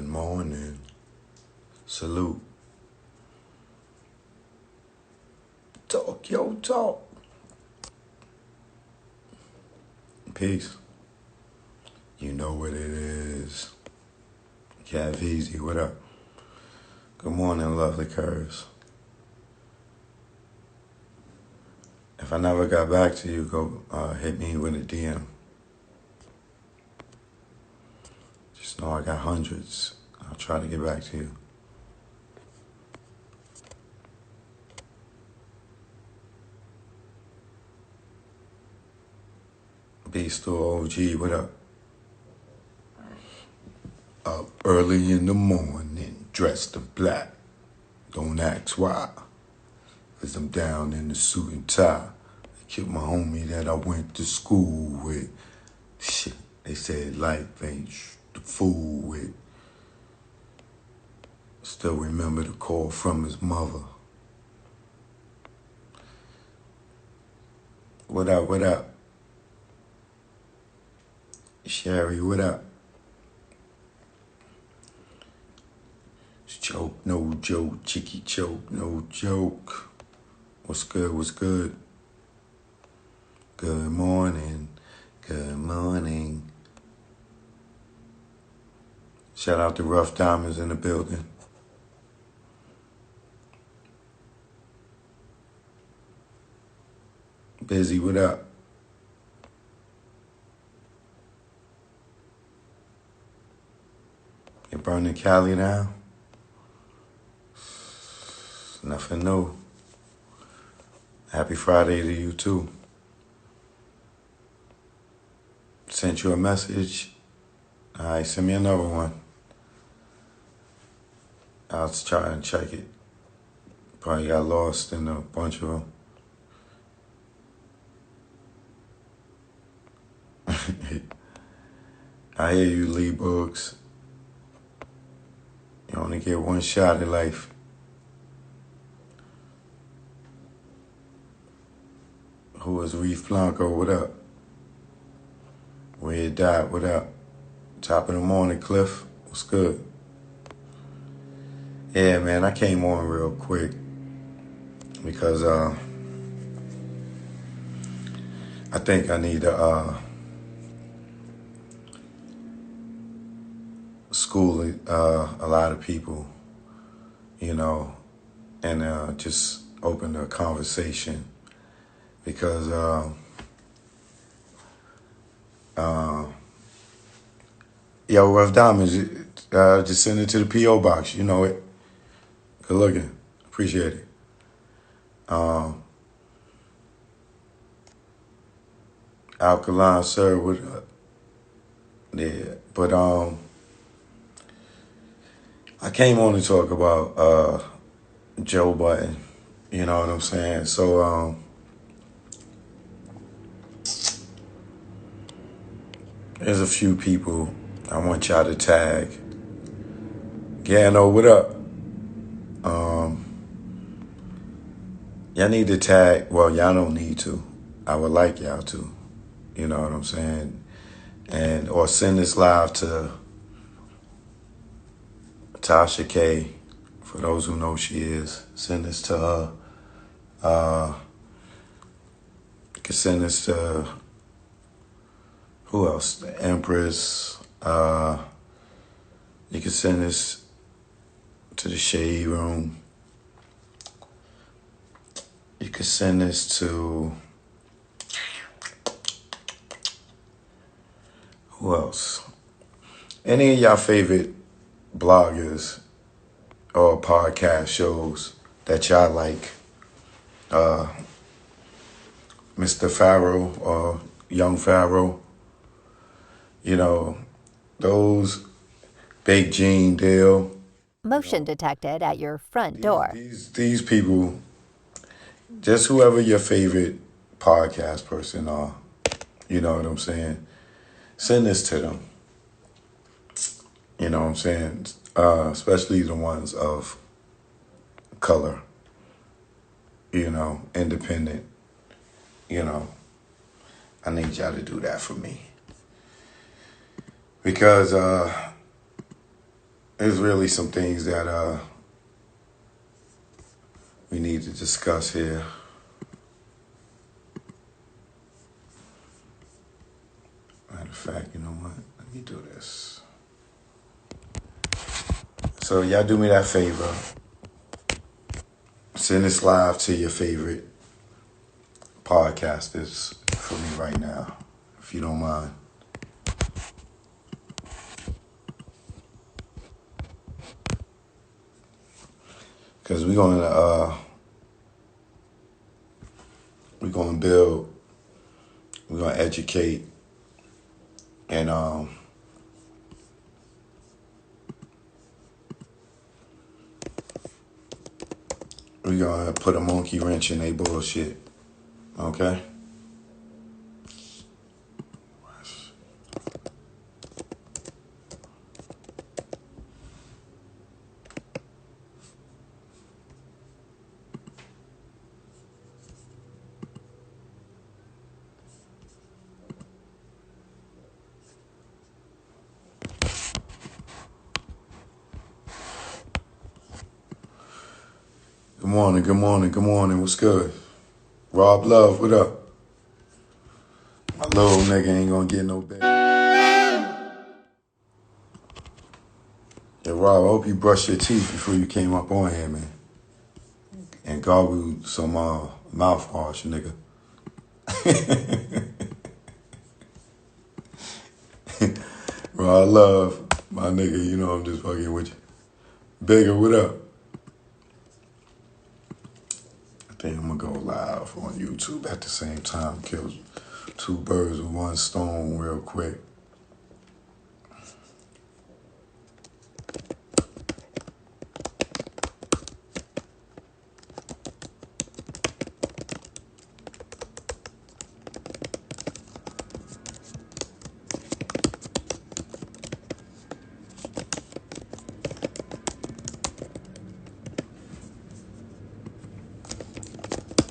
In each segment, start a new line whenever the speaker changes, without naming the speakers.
morning. Salute. Talk your talk. Peace. You know what it is. Cav Easy, what up? Good morning, lovely curves. If I never got back to you, go hit me with a DM. Just know I got hundreds. I'll try to get back to you. Beast or OG, what up? Up early in the morning, dressed in black. Don't ask why. Cause I'm down in the suit and tie. I killed my homie that I went to school with. Shit, they said life ain't the fool with. Still remember the call from his mother. What up, what up? Sherry, what up? Choke, no joke, cheeky choke, no joke. What's good, what's good? Good morning, good morning. Shout out to Rough Diamonds in the building. Busy, what up? You burning Cali now? Nothing new. Happy Friday to you too. Sent you a message. All right, send me another one. I'll try and check it. Probably got lost in a bunch of them. I hear you, Lee Books. You only get one shot at life. Who is Reef Blanco? What up? Red Dot, what up? Top of the morning, Cliff. What's good? Yeah, man, I came on real quick because I think I need to school a lot of people, you know, and just open a conversation because yo, Rough Diamonds, just send it to the P.O. box, you know it. Good looking, appreciate it. Alkaline, sir, what up? Yeah, but I came on to talk about Joe Budden, you know what I'm saying? So there's a few people I want y'all to tag. Gano, what up? Y'all need to tag, well, y'all don't need to. I would like y'all to, you know what I'm saying? And or send this live to Tasha K, for those who know she is. Send this to her. You can send this to who else? The Empress. You can send this to the Shade Room. You can send this to who else? Any of y'all favorite bloggers or podcast shows that y'all like. Mr. Farrow or Young Farrow. You know, those Big Gene deal.
Motion detected at your front door.
These people, just whoever your favorite podcast person are, you know what I'm saying? Send this to them. You know what I'm saying? Especially the ones of color, you know, independent, you know. I need y'all to do that for me. Because there's really some things that we need to discuss here. Matter of fact, you know what? Let me do this. So y'all do me that favor. Send this live to your favorite podcasters for me right now, if you don't mind. Because we're going to build, we're going to educate, and we're going to put a monkey wrench in their bullshit. Okay? Good morning. What's good? Rob Love, what up? My little nigga ain't gonna get no better. Yeah, Rob, I hope you brushed your teeth before you came up on here, man. And gargled some mouthwash, nigga. Rob Love, my nigga, you know I'm just fucking with you. Bigger, what up? I think I'm gonna go live on YouTube at the same time. Kill two birds with one stone real quick.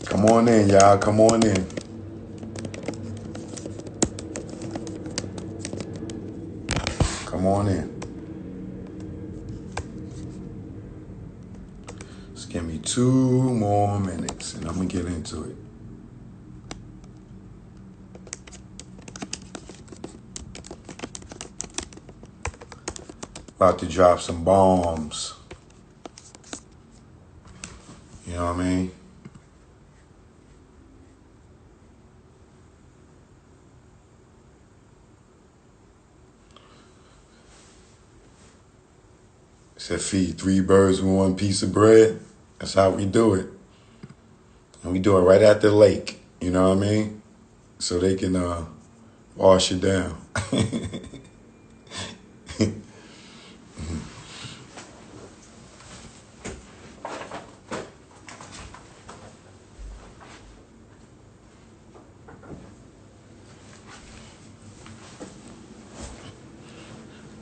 Come on in, y'all. Come on in. Come on in. Just give me 2 more minutes and I'm going to get into it. About to drop some bombs. You know what I mean? Said feed 3 birds with 1 piece of bread. That's how we do it. And we do it right at the lake. You know what I mean? So they can wash it down.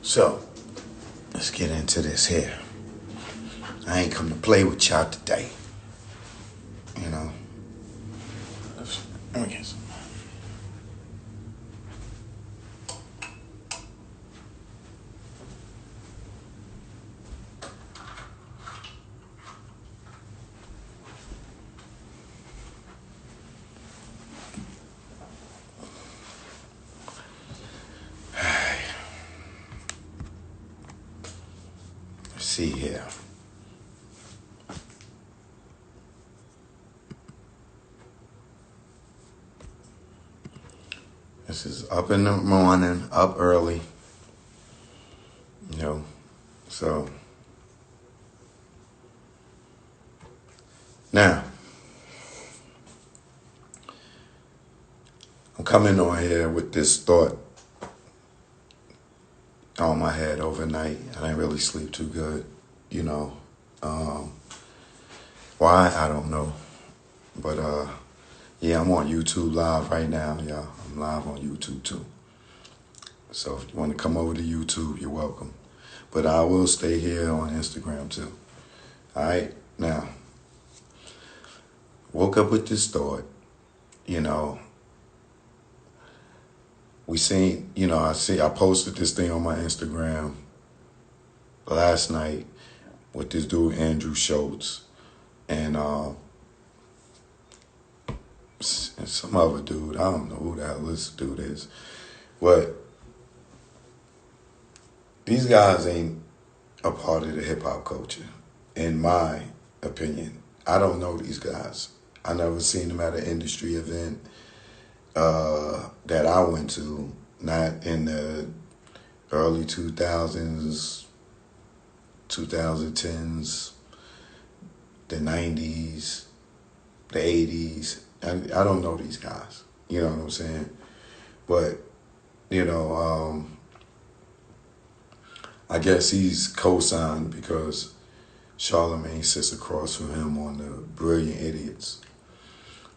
So, let's get into this here. I ain't come to play with y'all today. You know. Let me get some. Let's see here. This is up in the morning, up early. You know, so. Now, I'm coming on here with this thought on my head overnight. I didn't really sleep too good, you know. Why? I don't know. But, yeah, I'm on YouTube live right now, y'all. I'm live on YouTube, too. So if you want to come over to YouTube, you're welcome. But I will stay here on Instagram, too. All right? Now, woke up with this thought, you know. We seen, you know, I posted this thing on my Instagram last night with this dude Andrew Schultz and some other dude. I don't know who the hell this dude is, but these guys ain't a part of the hip hop culture, in my opinion. I don't know these guys. I never seen them at an industry event that I went to, not in the early 2000s, 2010s, the 90s, the 80s. I don't know these guys. You know what I'm saying? But, I guess he's co-signed because Charlamagne sits across from him on the Brilliant Idiots.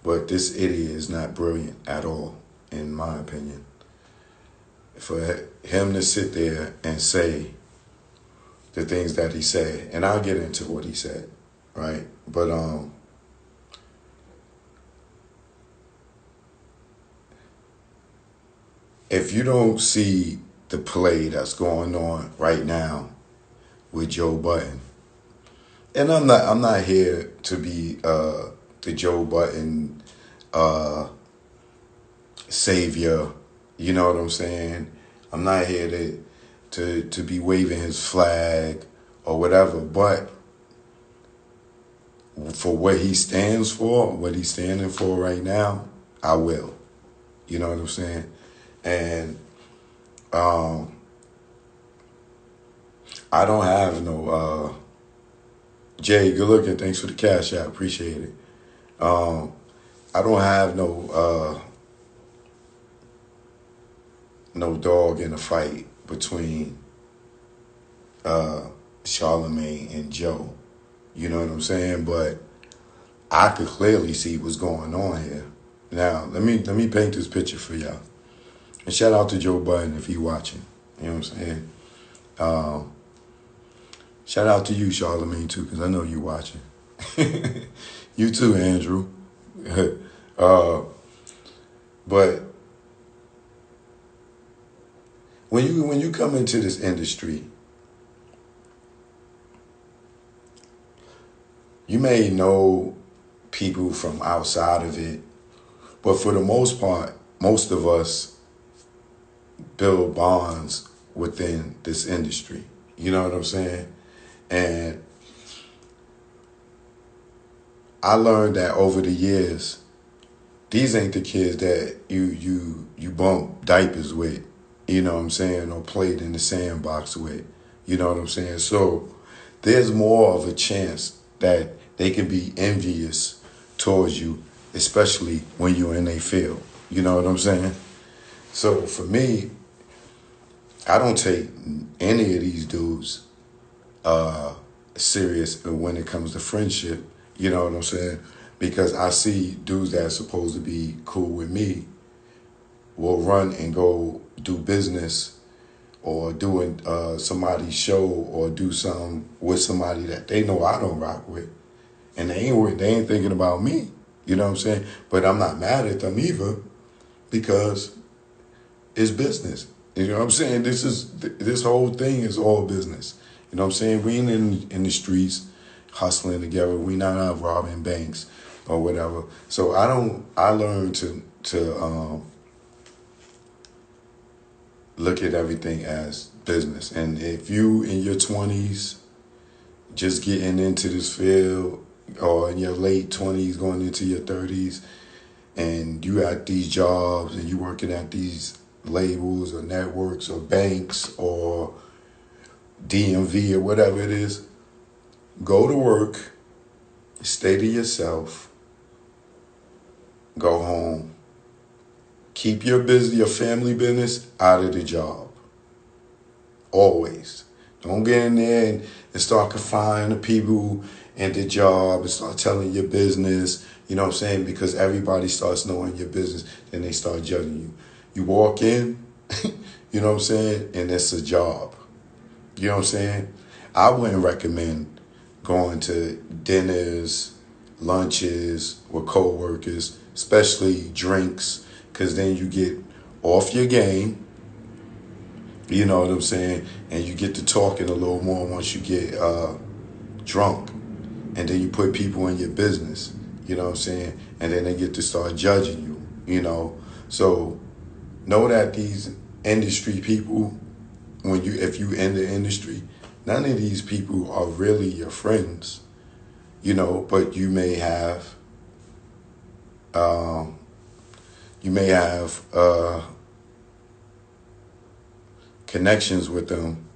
But this idiot is not brilliant at all, in my opinion. For him to sit there and say the things that he said, and I'll get into what he said, right? But if you don't see the play that's going on right now with Joe Budden, and I'm not here to be the Joe Budden savior, you know what I'm saying? I'm not here to be waving his flag or whatever, but for what he stands for, what he's standing for right now, I will. You know what I'm saying? And I don't have no Jay, good looking, thanks for the cash out, appreciate it. I don't have no dog in the fight between Charlamagne and Joe. You know what I'm saying? But I could clearly see what's going on here. Now, let me paint this picture for y'all. And shout out to Joe Budden if he watching. You know what I'm saying? Shout out to you, Charlamagne, too, because I know you watching. You too, Andrew. But when you come into this industry, you may know people from outside of it, but for the most part, most of us build bonds within this industry. You know what I'm saying? And I learned that over the years, these ain't the kids that you bump diapers with, you know what I'm saying, or played in the sandbox with, you know what I'm saying? So there's more of a chance that they can be envious towards you, especially when you're in their field. You know what I'm saying? So for me, I don't take any of these dudes serious when it comes to friendship. You know what I'm saying? Because I see dudes that are supposed to be cool with me will run and go do business or doing somebody's show or do something with somebody that they know I don't rock with. And they ain't thinking about me. You know what I'm saying? But I'm not mad at them either because it's business. You know what I'm saying? This whole thing is all business. You know what I'm saying? We ain't in the streets hustling together. We not out robbing banks or whatever. So I learned to look at everything as business. And if you in your 20s just getting into this field, or in your late 20s going into your 30s, and you at these jobs and you working at these labels or networks or banks or DMV or whatever it is, go to work, stay to yourself, go home. Keep your family business out of the job. Always. Don't get in there and start confining the people in the job and start telling your business, you know what I'm saying? Because everybody starts knowing your business, then they start judging you. You walk in, you know what I'm saying? And it's a job. You know what I'm saying? I wouldn't recommend going to dinners, lunches with coworkers, especially drinks, because then you get off your game You know what I'm saying? And you get to talking a little more once you get drunk. And then you put people in your business. You know what I'm saying? And then they get to start judging you. You know? So know that these industry people, if you in the industry, none of these people are really your friends. You know, but you may have connections with them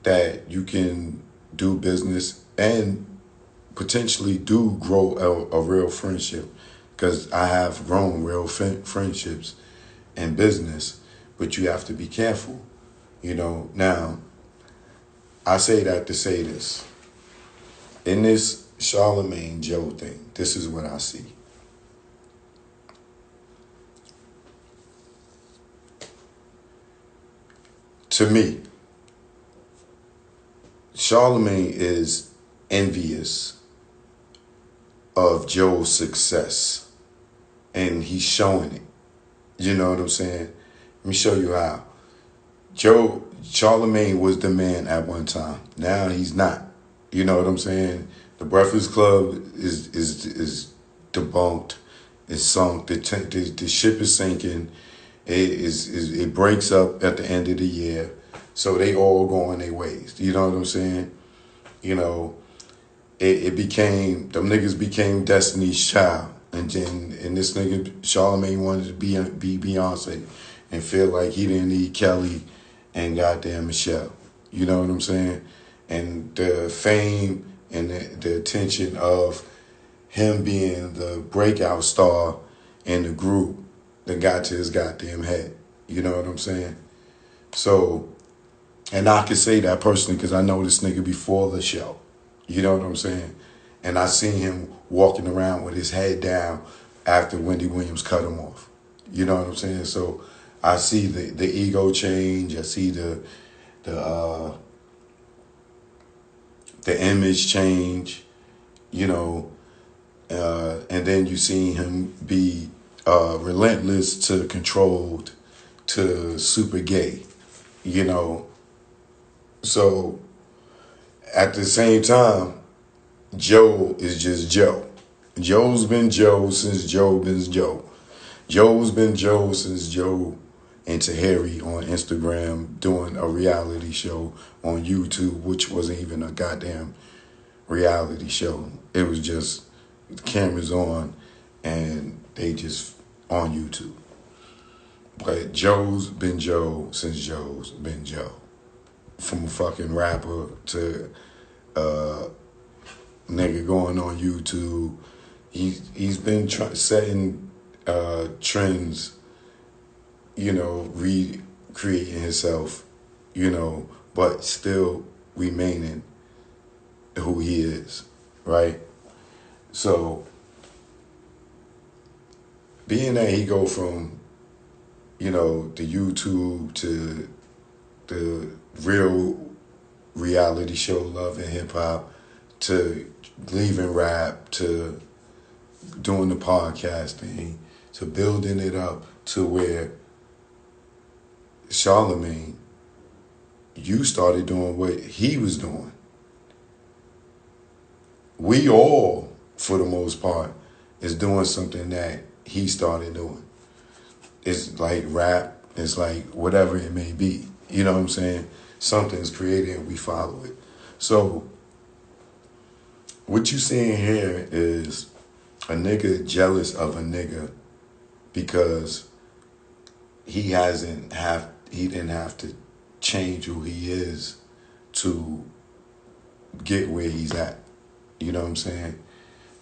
that you can do business and potentially do grow a real friendship, because I have grown real friendships in business, but you have to be careful. You know, now I say that to say this. In this Charlamagne Joe thing, this is what I see. To me, Charlamagne is envious of Joe's success, and he's showing it. You know what I'm saying? Let me show you how. Charlamagne was the man at one time. Now he's not. You know what I'm saying? The Breakfast Club is debunked. It's sunk. The ship is sinking. It breaks up at the end of the year. So they all going their ways. You know what I'm saying? You know, them niggas became Destiny's Child. And this nigga, Charlamagne, wanted to be Beyonce and feel like he didn't need Kelly and goddamn Michelle. You know what I'm saying? And the fame and the attention of him being the breakout star in the group that got to his goddamn head. You know what I'm saying? So, and I can say that personally because I know this nigga before the show. You know what I'm saying? And I seen him walking around with his head down after Wendy Williams cut him off. You know what I'm saying? So I see the ego change. I see the image change, you know, and then you see him be relentless to controlled to super gay, you know. So at the same time, Joe is just Joe. Joe's been Joe since Joe been Joe. Joe's been Joe since Joe and Tahiri on Instagram doing a reality show on YouTube, which wasn't even a goddamn reality show. It was just the cameras on and they just on YouTube. But Joe's been Joe since Joe's been Joe. From a fucking rapper to nigga going on YouTube. He's been setting trends, you know, recreating himself, you know, but still remaining who he is, right? So, being that he go from, you know, the YouTube to the real reality show Love and Hip Hop to leaving rap to doing the podcasting to building it up to where Charlamagne, you started doing what he was doing. We all, for the most part, is doing something that he started doing. It's like rap, it's like whatever it may be. You know what I'm saying? Something's created and we follow it. So, what you seeing here is a nigga jealous of a nigga because he didn't have to change who he is to get where he's at. You know what I'm saying?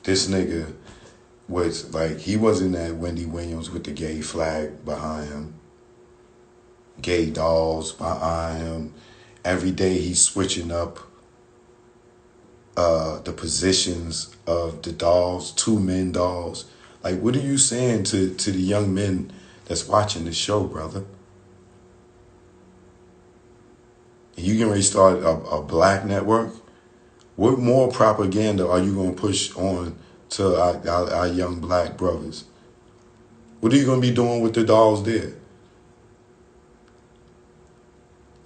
This nigga was like, he wasn't at Wendy Williams with the gay flag behind him, gay dolls behind him. Every day he's switching up the positions of the dolls, 2 men dolls. Like, what are you saying to the young men that's watching this show, brother? You can ready to start a black network? What more propaganda are you going to push on to our young black brothers? What are you going to be doing with the dolls there?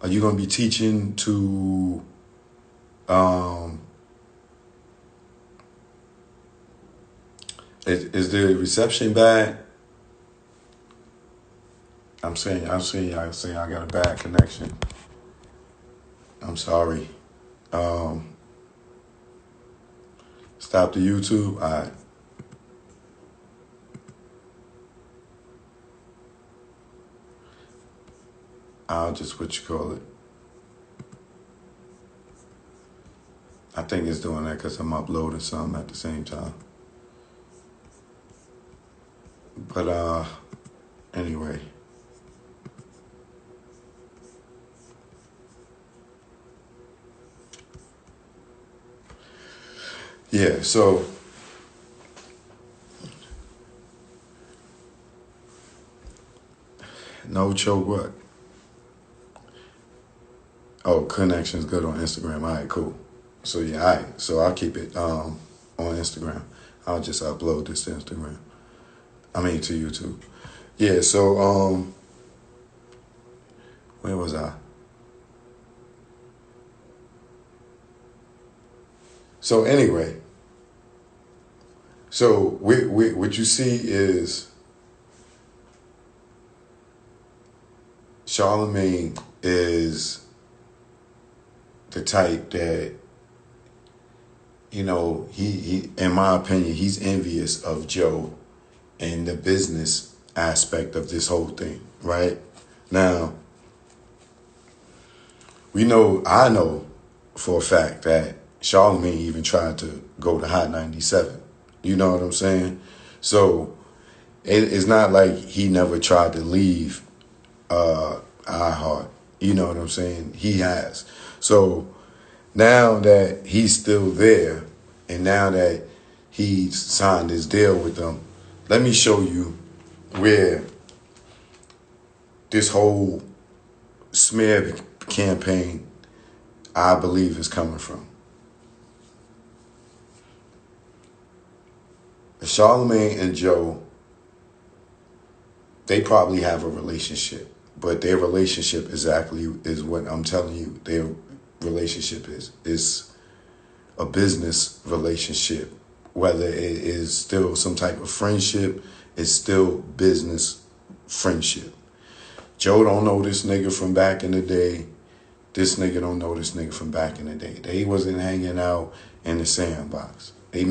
Are you going to be teaching to is the reception bad? I'm saying y'all got a bad connection. I'm sorry. Stop the YouTube. All right. I'll just what you call it. I think it's doing that because I'm uploading something at the same time. But anyway. Yeah, so no choke what? Oh, connection's good on Instagram. All right, cool. So yeah, all right. So I'll keep it on Instagram. I'll just upload this to Instagram. I mean to YouTube. Yeah, so where was I? So anyway, so what you see is Charlamagne is the type that, you know, he in my opinion, he's envious of Joe and the business aspect of this whole thing, right? Now, I know for a fact that Charlamagne even tried to go to Hot 97. You know what I'm saying? So it's not like he never tried to leave iHeart. You know what I'm saying? He has. So now that he's still there, and now that he's signed his deal with them, let me show you where this whole smear campaign, I believe, is coming from. Charlamagne and Joe, they probably have a relationship, but their relationship is what I'm telling you. Their relationship is a business relationship. Whether it is still some type of friendship, it's still business friendship. Joe don't know this nigga from back in the day. This nigga don't know this nigga from back in the day. They wasn't hanging out in the sandbox. They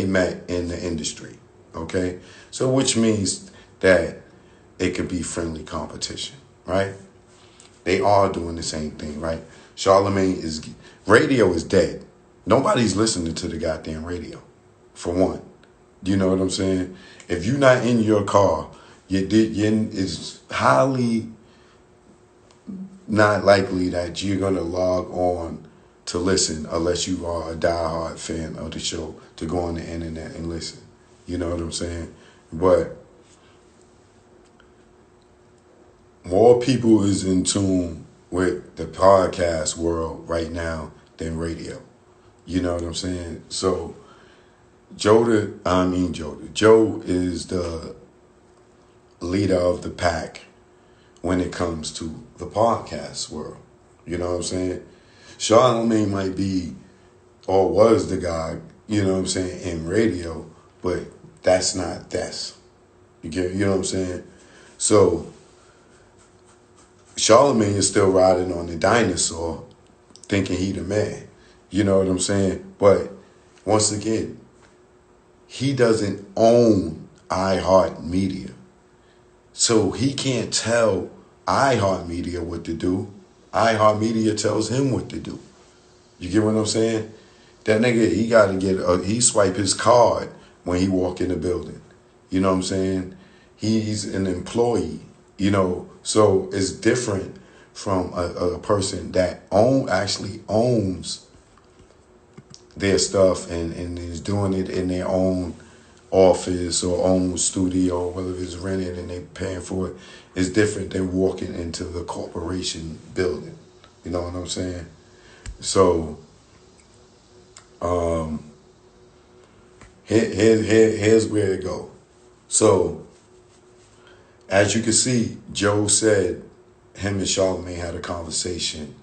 met in the industry, okay? So which means that it could be friendly competition, right? They are doing the same thing, right? Radio is dead. Nobody's listening to the goddamn radio, for one. You know what I'm saying? If you're not in your car, it's highly not likely that you're going to log on to listen unless you are a diehard fan of the show to go on the internet and listen. You know what I'm saying? But more people is in tune with the podcast world right now than radio. You know what I'm saying? So Joe is the leader of the pack when it comes to the podcast world. You know what I'm saying? Charlamagne might be or was the guy, you know what I'm saying, in radio, but that's not this. You know what I'm saying? So Charlamagne is still riding on the dinosaur thinking he the man. You know what I'm saying? But once again, he doesn't own iHeartMedia. So he can't tell iHeartMedia what to do. iHeartMedia tells him what to do. You get what I'm saying? That nigga, he got to he swipe his card when he walk in the building. You know what I'm saying? He's an employee, you know. So it's different from a person that actually owns their stuff and is doing it in their own office or own studio, whether it's rented and they're paying for it. It's different than walking into the corporation building. You know what I'm saying? So here's where it go. So as you can see, Joe said him and Charlamagne had a conversation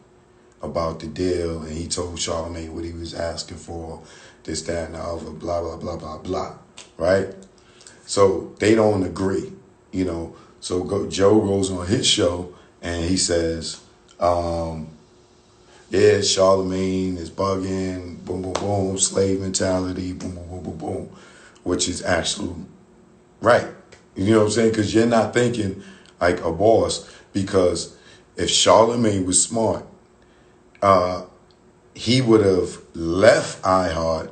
about the deal, and he told Charlamagne what he was asking for, this, that, and the other, blah, blah, blah, blah, blah, right? So they don't agree, you know. So Joe goes on his show, and he says, yeah, Charlamagne is bugging, boom, boom, boom, slave mentality, boom, boom, boom, boom, boom, which is actually right. You know what I'm saying? Because you're not thinking like a boss, because if Charlamagne was smart, he would have left iHeart,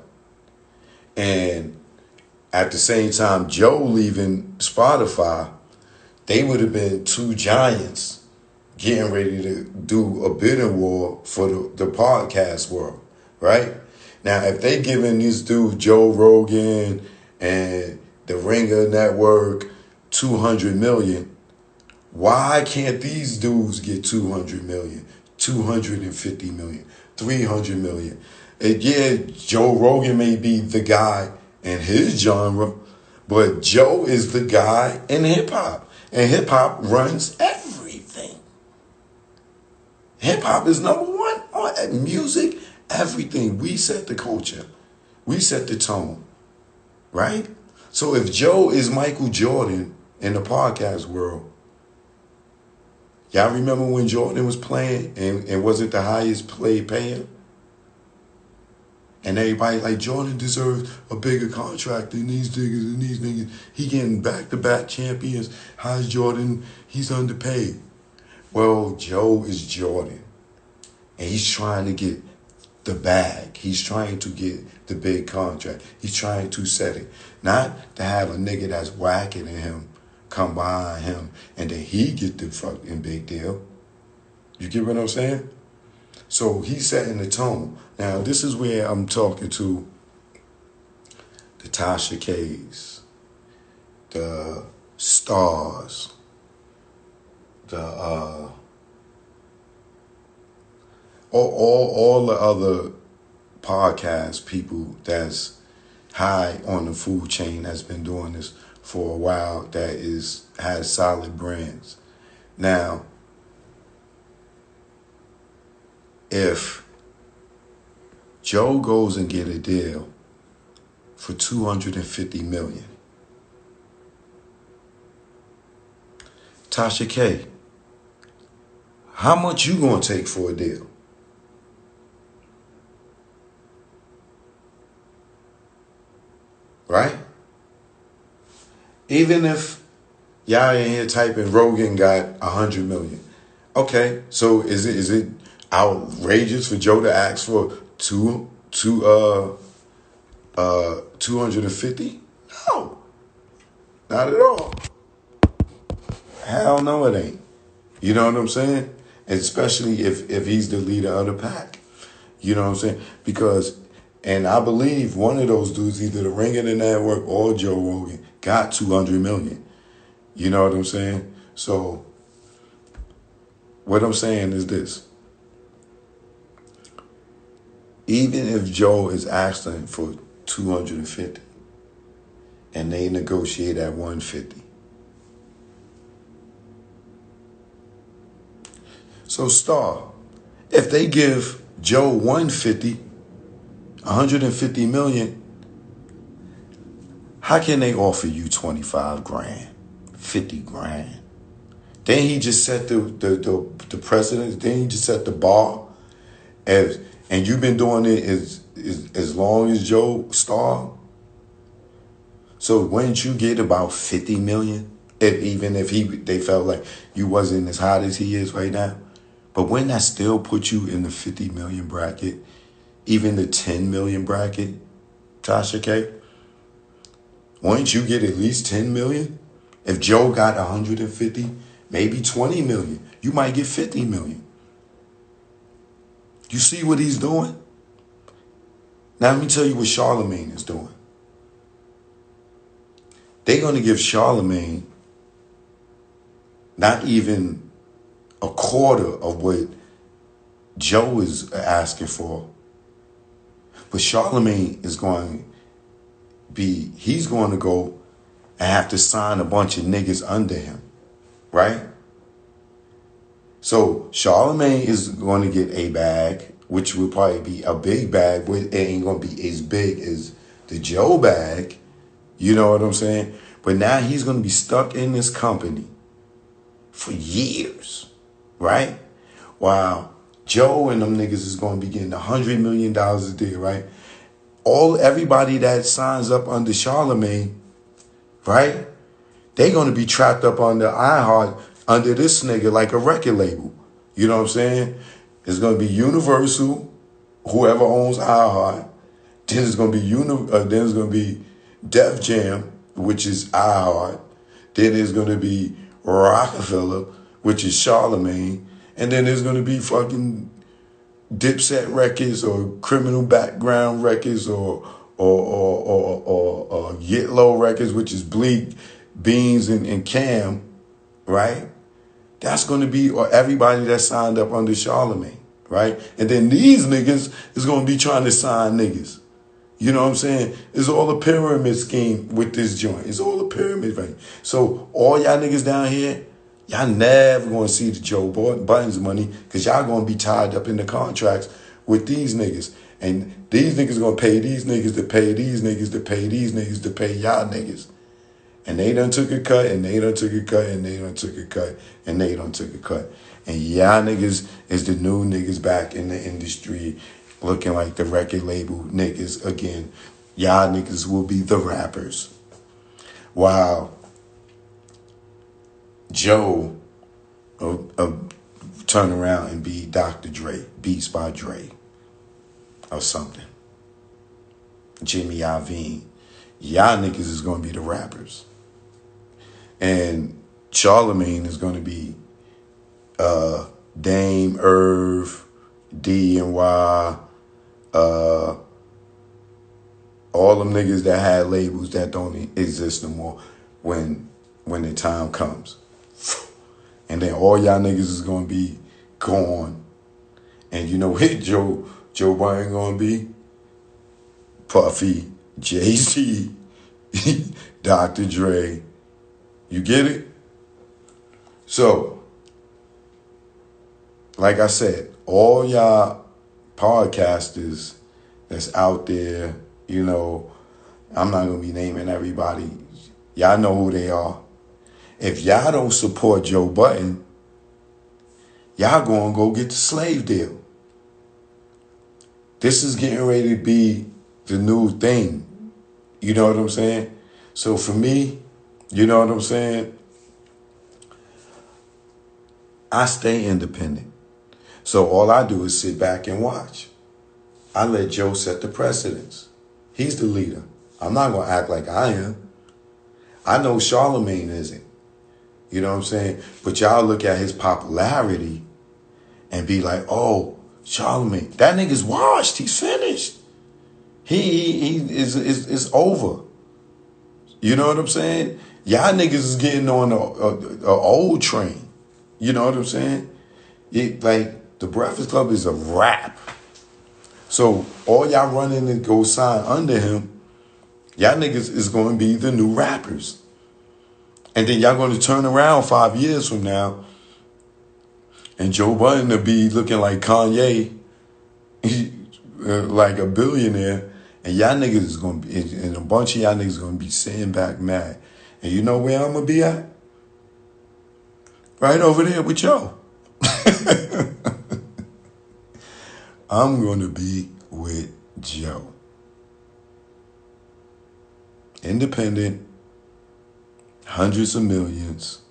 and at the same time Joe leaving Spotify, they would have been two giants getting ready to do a bidding war for the podcast world, right? Now, if they giving this dude Joe Rogan and the Ringer Network $200 million, why can't these dudes get $200 million, $250 million, $300 million? And yeah, Joe Rogan may be the guy in his genre, but Joe is the guy in hip hop, and hip hop runs everything. Hip hop is number one on music, everything. We set the culture, we set the tone, right? So if Joe is Michael Jordan in the podcast world, y'all remember when Jordan was playing and wasn't the highest payer? And everybody like, Jordan deserves a bigger contract than these niggas and these niggas. He getting back-to-back champions. How's Jordan? He's underpaid. Well, Joe is Jordan. And he's trying to get the bag. He's trying to get the big contract. He's trying to set it. Not to have a nigga that's whacking at him come behind him and then he get the fucking big deal. You get what I'm saying? So he's setting the tone. Now, this is where I'm talking to the Tasha K's, the Stars, the all the other podcast people that's high on the food chain that's been doing this for a while, that has solid brands. Now, if Joe goes and get a deal for $250 million, Tasha K, how much you gonna take for a deal? Right? Even if y'all in here typing Rogan got $100 million. Okay, so is it outrageous for Joe to ask for 250? No, not at all. Hell no, it ain't. You know what I'm saying? Especially if he's the leader of the pack. You know what I'm saying? Because, and I believe one of those dudes, either the Ringer Network or Joe Rogan, got $200 million. You know what I'm saying? So what I'm saying is this. Even if Joe is asking for 250 and they negotiate at 150. So Star, if they give Joe 150 million, how can they offer you 25 grand, 50 grand? Then he just set the precedent, then he just set the bar. And you've been doing it as long as Joe Star. So wouldn't you get about 50 million? Even if they felt like you wasn't as hot as he is right now. But wouldn't that still put you in the 50 million bracket? Even the 10 million bracket, Tasha K? Wouldn't you get at least 10 million? If Joe got 150, maybe 20 million, you might get 50 million. You see what he's doing? Now let me tell you what Charlamagne is doing. They're going to give Charlamagne not even a quarter of what Joe is asking for. But Charlamagne is going to he's going to go and have to sign a bunch of niggas under him, right? So Charlamagne is going to get a bag, which will probably be a big bag, but it ain't going to be as big as the Joe bag. You know what I'm saying? But now he's going to be stuck in this company for years, right? While Joe and them niggas is going to be getting $100 million a day, right? Everybody that signs up under Charlamagne, right? They going to be trapped up under iHeart, under this nigga like a record label. You know what I'm saying? It's going to be Universal, whoever owns iHeart. Then it's going to be then it's going to be Def Jam, which is iHeart. Then there's going to be Rockefeller, which is Charlamagne. And then there's going to be fucking Dipset Records or Criminal Background Records or Get Low Records, which is Bleak, Beans, and Cam, right? That's going to be everybody that signed up under Charlamagne, right? And then these niggas is going to be trying to sign niggas. You know what I'm saying? It's all a pyramid scheme with this joint. It's all a pyramid thing. So all y'all niggas down here, y'all never going to see the Joe Budden's money because y'all going to be tied up in the contracts with these niggas. And these niggas going to pay these niggas to pay these niggas to pay these niggas to pay y'all niggas. And they done took a cut, and they done took a cut, and they done took a cut, and they done took a cut. And y'all niggas is the new niggas back in the industry looking like the record label niggas again. Y'all niggas will be the rappers. While Joe will turn around and be Dr. Dre, Beats by Dre, or something. Jimmy Iovine. Y'all niggas is going to be the rappers. And Charlamagne is going to be Dame, Irv, D and Y, all them niggas that had labels that don't exist no more when the time comes. And then all y'all niggas is going to be gone. And you know what Joe Budden going to be? Puffy, Jay-Z, Dr. Dre. You get it? So, like I said, all y'all podcasters that's out there, you know, I'm not going to be naming everybody. Y'all know who they are. If y'all don't support Joe Budden, y'all going to go get the slave deal. This is getting ready to be the new thing. You know what I'm saying? So for me, you know what I'm saying? I stay independent. So all I do is sit back and watch. I let Joe set the precedence. He's the leader. I'm not going to act like I am. I know Charlamagne isn't. You know what I'm saying? But y'all look at his popularity and be like, oh, Charlamagne, that nigga's washed. He's finished. He is over. You know what I'm saying? Y'all niggas is getting on a old train. You know what I'm saying? Like, the Breakfast Club is a wrap. So all y'all running and go sign under him, y'all niggas is going to be the new rappers. And then y'all going to turn around 5 years from now and Joe Budden to be looking like Kanye, like a billionaire. And y'all niggas is going to be, and a bunch of y'all niggas is going to be sitting back mad. And you know where I'm going to be at? Right over there with Joe. I'm going to be with Joe. Independent, hundreds of millions,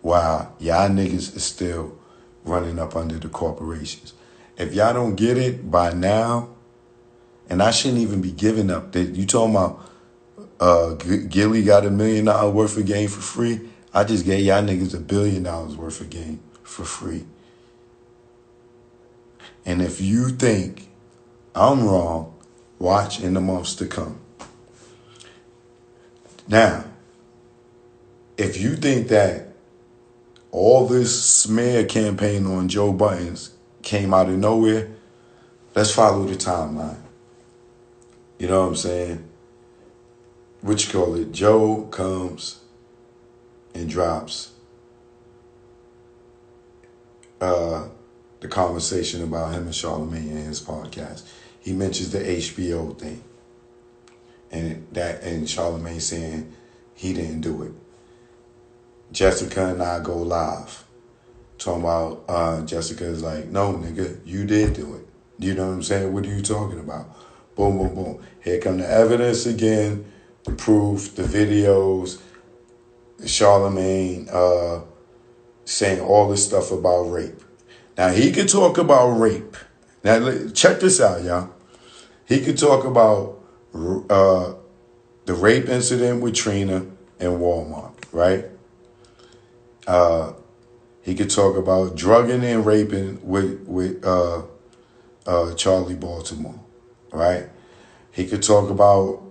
while y'all niggas is still running up under the corporations. If y'all don't get it by now, and I shouldn't even be giving up that. You talking about Gilly got $1 million worth of game for free? I just gave y'all niggas $1 billion worth of game for free. And if you think I'm wrong, watch in the months to come. Now, if you think that all this smear campaign on Joe Budden's came out of nowhere, let's follow the timeline. You know what I'm saying? What you call it? Joe comes and drops the conversation about him and Charlamagne in his podcast. He mentions the HBO thing. And Charlamagne saying he didn't do it. Jessica and I go live. Talking about Jessica is like, no, nigga, you did do it. You know what I'm saying? What are you talking about? Boom, boom, boom. Here come the evidence again, the proof, the videos, Charlamagne saying all this stuff about rape. Now, he could talk about rape. Now, check this out, y'all. He could talk about the rape incident with Trina in Walmart, right? He could talk about drugging and raping with Charlie Baltimore, right? He could talk about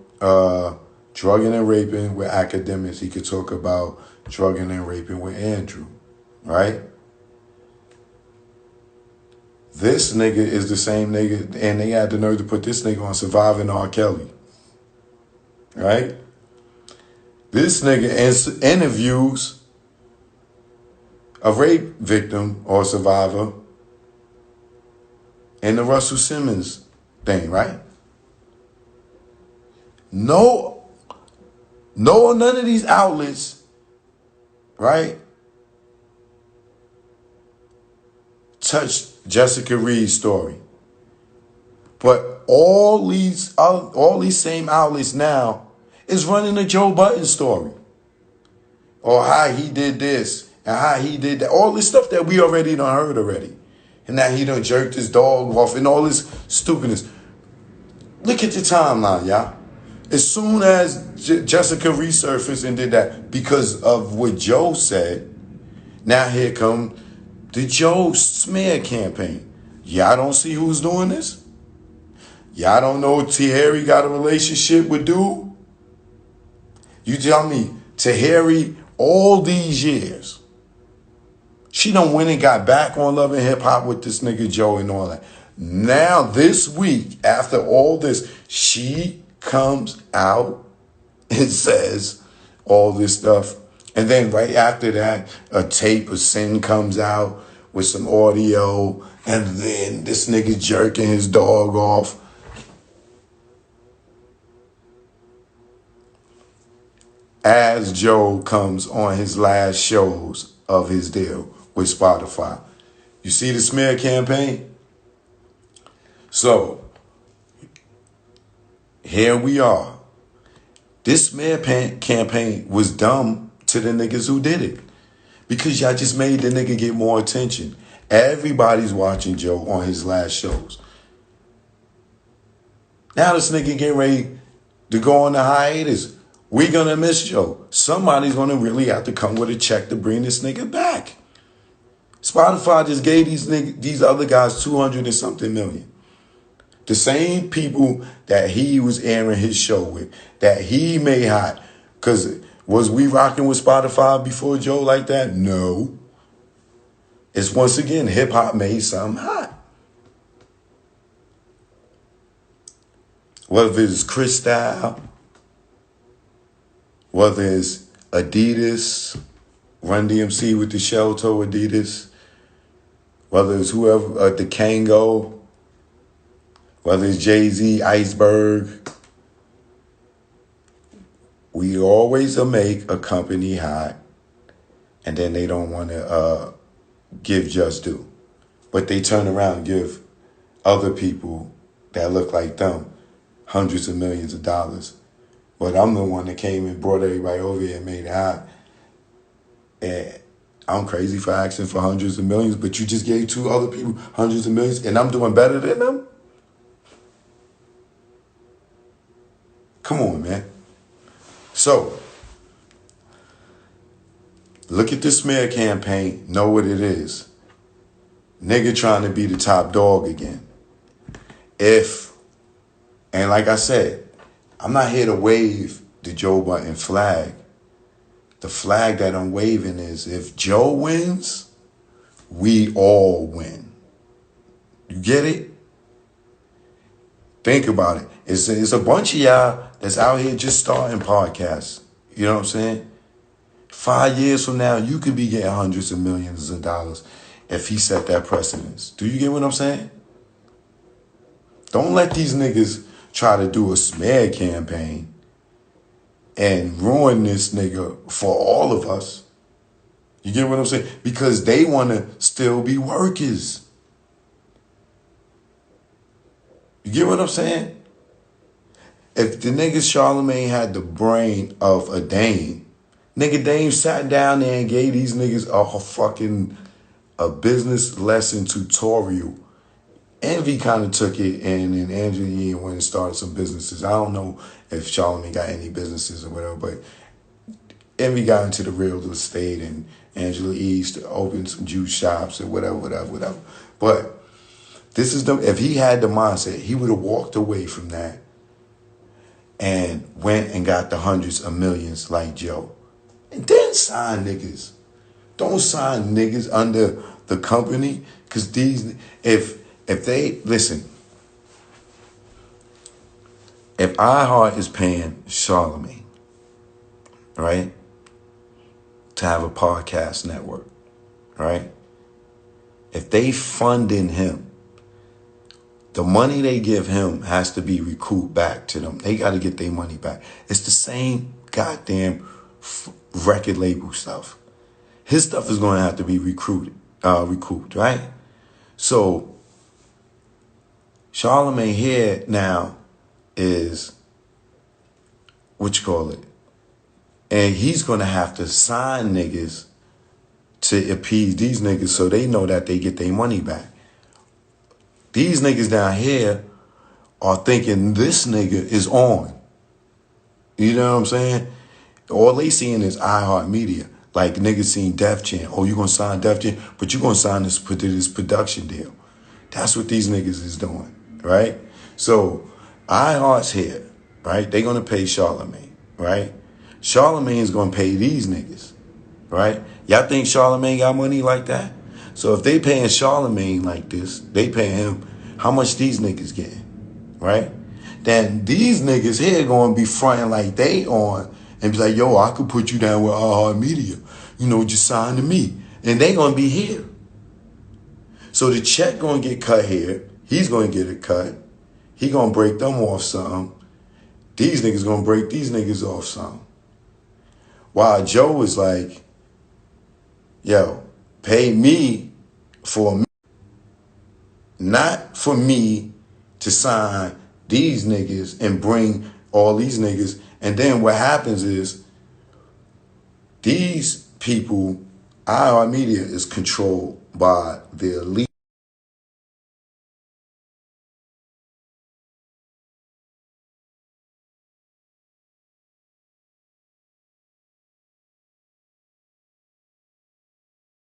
drugging and raping with academics. He could talk about drugging and raping with Andrew, right? This nigga is the same nigga, and they had the nerve to put this nigga on Surviving R. Kelly, right? This nigga interviews a rape victim or survivor in the Russell Simmons thing, right? No, none of these outlets, right, touched Jessica Reed's story. But all these same outlets now is running a Joe Budden story. Or how he did this and how he did that. All this stuff that we already done heard already. And that he done jerked his dog off and all this stupidness. Look at the timeline, y'all. As soon as Jessica resurfaced and did that because of what Joe said, now here come the Joe smear campaign. Y'all don't see who's doing this? Y'all don't know Tahiri got a relationship with dude? You tell me, Tahiri, all these years, she done went and got back on Love and Hip Hop with this nigga Joe and all that. Now, this week, after all this, she comes out and says all this stuff. And then right after that, a tape of Sin comes out with some audio. And then this nigga jerking his dog off. As Joe comes on his last shows of his deal with Spotify. You see the smear campaign? So, here we are. This smear campaign was dumb to the niggas who did it. Because y'all just made the nigga get more attention. Everybody's watching Joe on his last shows. Now this nigga getting ready to go on the hiatus. We gonna miss Joe. Somebody's gonna really have to come with a check to bring this nigga back. Spotify just gave these other guys 200 and something million. The same people that he was airing his show with, that he made hot. Because was we rocking with Spotify before Joe like that? No. It's once again, hip hop made something hot. Whether it's Cristal, whether it's Adidas, Run DMC with the shell toe Adidas, whether it's whoever, the Kango, whether it's Jay-Z, Iceberg, we always make a company hot and then they don't want to give just due. But they turn around and give other people that look like them hundreds of millions of dollars. But I'm the one that came and brought everybody over here and made it hot. And I'm crazy for asking for hundreds of millions, but you just gave two other people hundreds of millions and I'm doing better than them? Come on, man. So, look at the smear campaign. Know what it is. Nigga trying to be the top dog again. And like I said, I'm not here to wave the Joe Budden flag. The flag that I'm waving is if Joe wins, we all win. You get it? Think about it. It's a bunch of y'all that's out here just starting podcasts. You know what I'm saying? 5 years from now, you could be getting hundreds of millions of dollars. if he set that precedence. Do you get what I'm saying? Don't let these niggas try to do a smear campaign and ruin this nigga for all of us. You get what I'm saying? Because they want to still be workers. You get what I'm saying? If the nigga Charlamagne had the brain of a Dame, nigga Dame sat down there and gave these niggas a business lesson tutorial. Envy kind of took it and Angela Yee went and started some businesses. I don't know if Charlamagne got any businesses or whatever, but Envy got into the real estate and Angela Yee used to open some juice shops and whatever. But this is if he had the mindset, he would have walked away from that and went and got the hundreds of millions like Joe. And then sign niggas. Don't sign niggas under the company. Cause if they, listen, if iHeart is paying Charlamagne, right, to have a podcast network, right? If they funding him, the money they give him has to be recouped back to them. They got to get their money back. It's the same goddamn record label stuff. His stuff is going to have to be recouped, right? So Charlamagne here now is, and he's going to have to sign niggas to appease these niggas so they know that they get their money back. These niggas down here are thinking this nigga is on. You know what I'm saying? All they seeing is iHeartMedia. Like niggas seen Def Jam. Oh, you going to sign Def Jam? But you going to sign this production deal. That's what these niggas is doing, right? So iHeart's here, right? They going to pay Charlamagne, right? Charlamagne is going to pay these niggas, right? Y'all think Charlamagne got money like that? So if they paying Charlamagne like this, they pay him how much these niggas getting, right? Then these niggas here going to be fronting like they on and be like, yo, I could put you down with iHeartMedia. You know, just sign to me. And they going to be here. So the check going to get cut here. He's going to get it cut. He going to break them off something. These niggas going to break these niggas off something. While Joe is like, yo, pay me for me, not for me to sign these niggas and bring all these niggas. And then what happens is these people, iHeartMedia is controlled by the elite.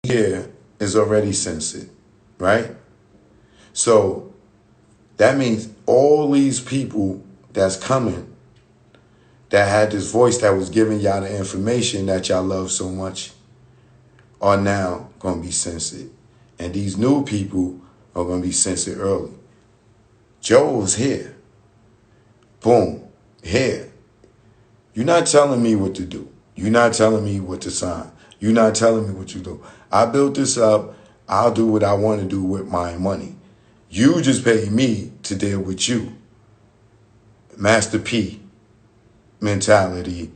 Here is already censored, right? So that means all these people that's coming that had this voice that was giving y'all the information that y'all love so much are now going to be censored. And these new people are going to be censored early. Joe's here. Boom. Here. You're not telling me what to do. You're not telling me what to sign. You're not telling me what you do. I built this up. I'll do what I want to do with my money. You just pay me to deal with you. Master P mentality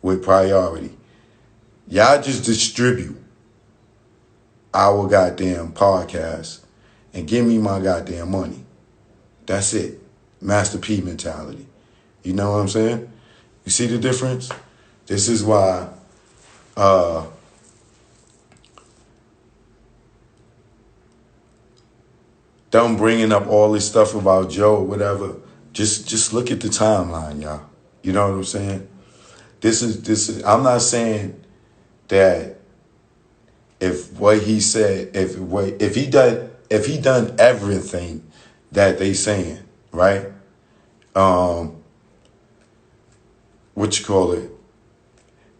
with priority. Y'all just distribute our goddamn podcast and give me my goddamn money. That's it. Master P mentality. You know what I'm saying? You see the difference? This is why them bringing up all this stuff about Joe, whatever. Just look at the timeline, y'all. You know what I'm saying? This is. I'm not saying that if what he said, if he done everything that they saying, right? What you call it?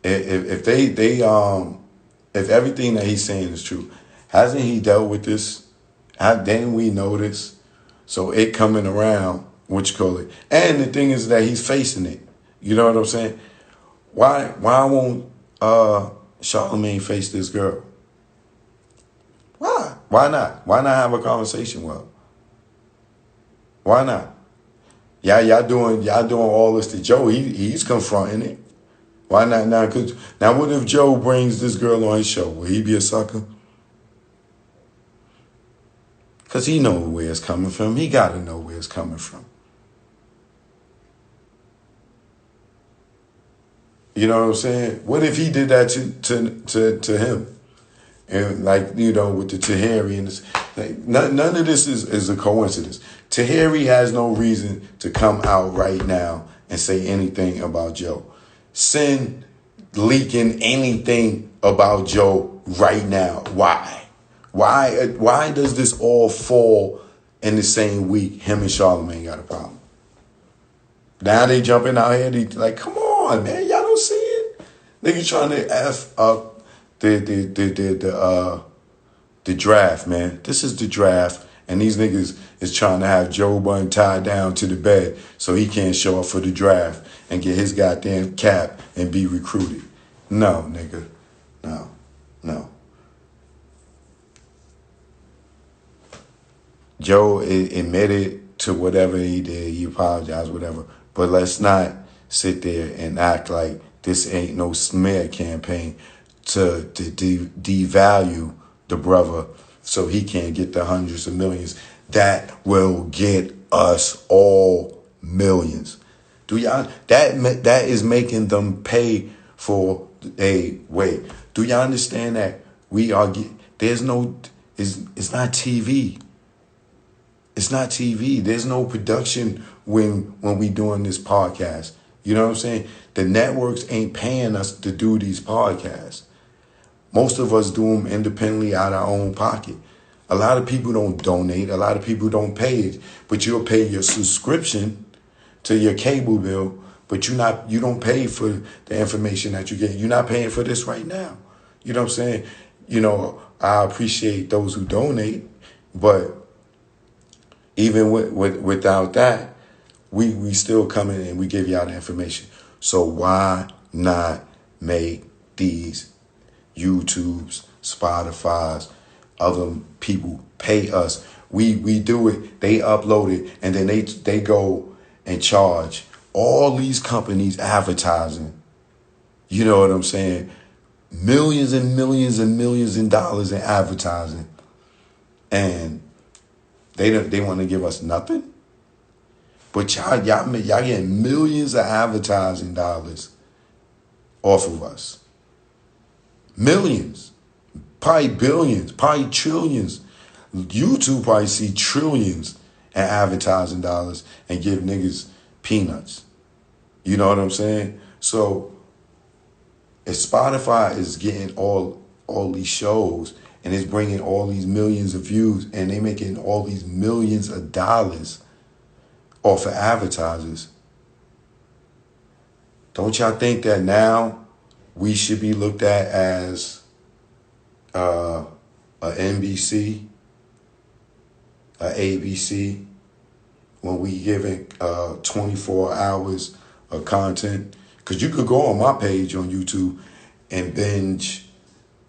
If if everything that he's saying is true, hasn't he dealt with this? Didn't we know this? So it coming around, what you call it? And the thing is that he's facing it. You know what I'm saying? Why won't Charlamagne face this girl? Why? Why not? Why not have a conversation with him? Why not? Yeah, y'all doing all this to Joe. He's confronting it. Why not now? Now, what if Joe brings this girl on his show? Will he be a sucker? Because he know where it's coming from. He got to know where it's coming from. You know what I'm saying? What if he did that to him? And like, you know, with the Tahiri and this, like, none of this is a coincidence. Tahiri has no reason to come out right now and say anything about Joe. Sin leaking anything about Joe right now. Why? Why does this all fall in the same week? Him and Charlamagne got a problem. Now they jumping out here. They like, come on, man, y'all don't see it. Nigga trying to F up the draft, man. This is the draft, and these niggas is trying to have Joe Budden tied down to the bed so he can't show up for the draft and get his goddamn cap and be recruited. No, nigga. No. Joe admitted to whatever he did. He apologized, whatever. But let's not sit there and act like this ain't no smear campaign to devalue the brother so he can't get the hundreds of millions that will get us all millions. Do y'all that is making them pay for a wait? Do y'all understand that we are there's no it's not TV. It's not TV. There's no production when we doing this podcast. You know what I'm saying? The networks ain't paying us to do these podcasts. Most of us do them independently out of our own pocket. A lot of people don't donate. A lot of people don't pay it. But you'll pay your subscription to your cable bill, but you don't pay for the information that you get. You're not paying for this right now. You know what I'm saying? You know, I appreciate those who donate, but even without that, we still come in and we give y'all the information. So why not make these YouTubes, Spotify's, other people pay us? We do it, they upload it, and then they go and charge all these companies advertising. You know what I'm saying? Millions and millions and millions of dollars in advertising. And they want to give us nothing. But y'all getting millions of advertising dollars off of us. Millions, probably billions, probably trillions. YouTube probably see trillions in advertising dollars and give niggas peanuts. You know what I'm saying? So if Spotify is getting all these shows and it's bringing all these millions of views and they making all these millions of dollars off of advertisers, don't y'all think that now we should be looked at as a NBC, a ABC, when we giving 24 hours of content? Because you could go on my page on YouTube and binge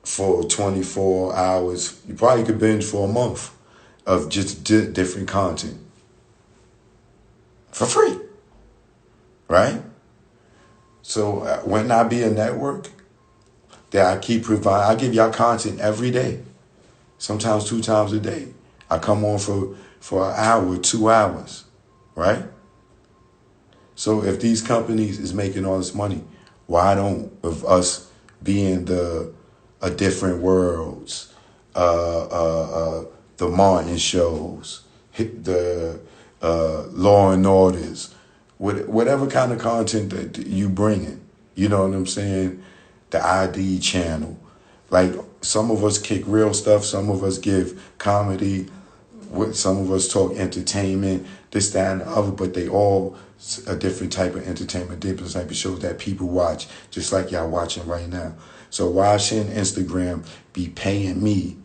for 24 hours. You probably could binge for a month of just different content for free, right? So wouldn't I be a network that I keep providing? I give y'all content every day, sometimes 2 times a day. I come on for an hour, 2 hours, right? So if these companies is making all this money, why don't of us being a different worlds, the Martin shows, the Law and Orders, whatever kind of content that you bringing, you know what I'm saying? The ID channel, like some of us kick real stuff, some of us give comedy, some of us talk entertainment, this, that, and the other, but they all a different type of entertainment, different type of shows that people watch, just like y'all watching right now. So why shouldn't Instagram be paying me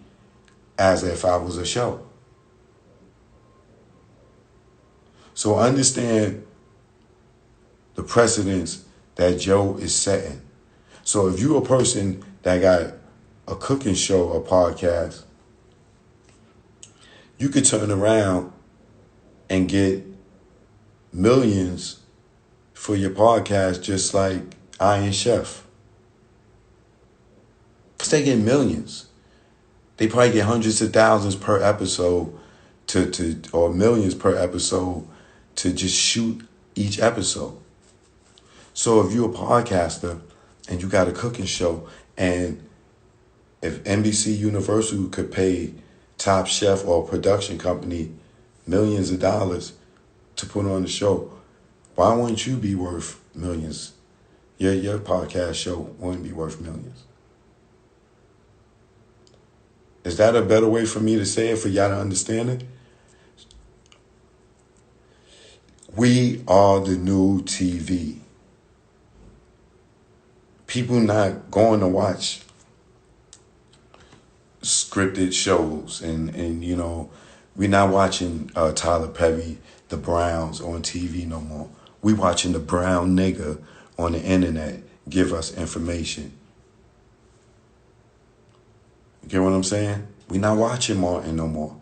as if I was a show? So understand the precedence that Joe is setting. So if you're a person that got a cooking show or podcast, You could turn around and get millions for your podcast just like Iron Chef. Because they get millions. They probably get hundreds of thousands per episode or millions per episode to just shoot each episode. So if you're a podcaster and you got a cooking show, and if NBC Universal could pay Top Chef or a production company millions of dollars to put on the show, why wouldn't you be worth millions? Your podcast show wouldn't be worth millions. Is that a better way for me to say it, for y'all to understand it? We are the new TV. People not going to watch scripted shows and you know, we're not watching Tyler Perry, The Browns on TV no more. We watching the brown nigga on the internet give us information. You get what I'm saying? We not watching Martin no more.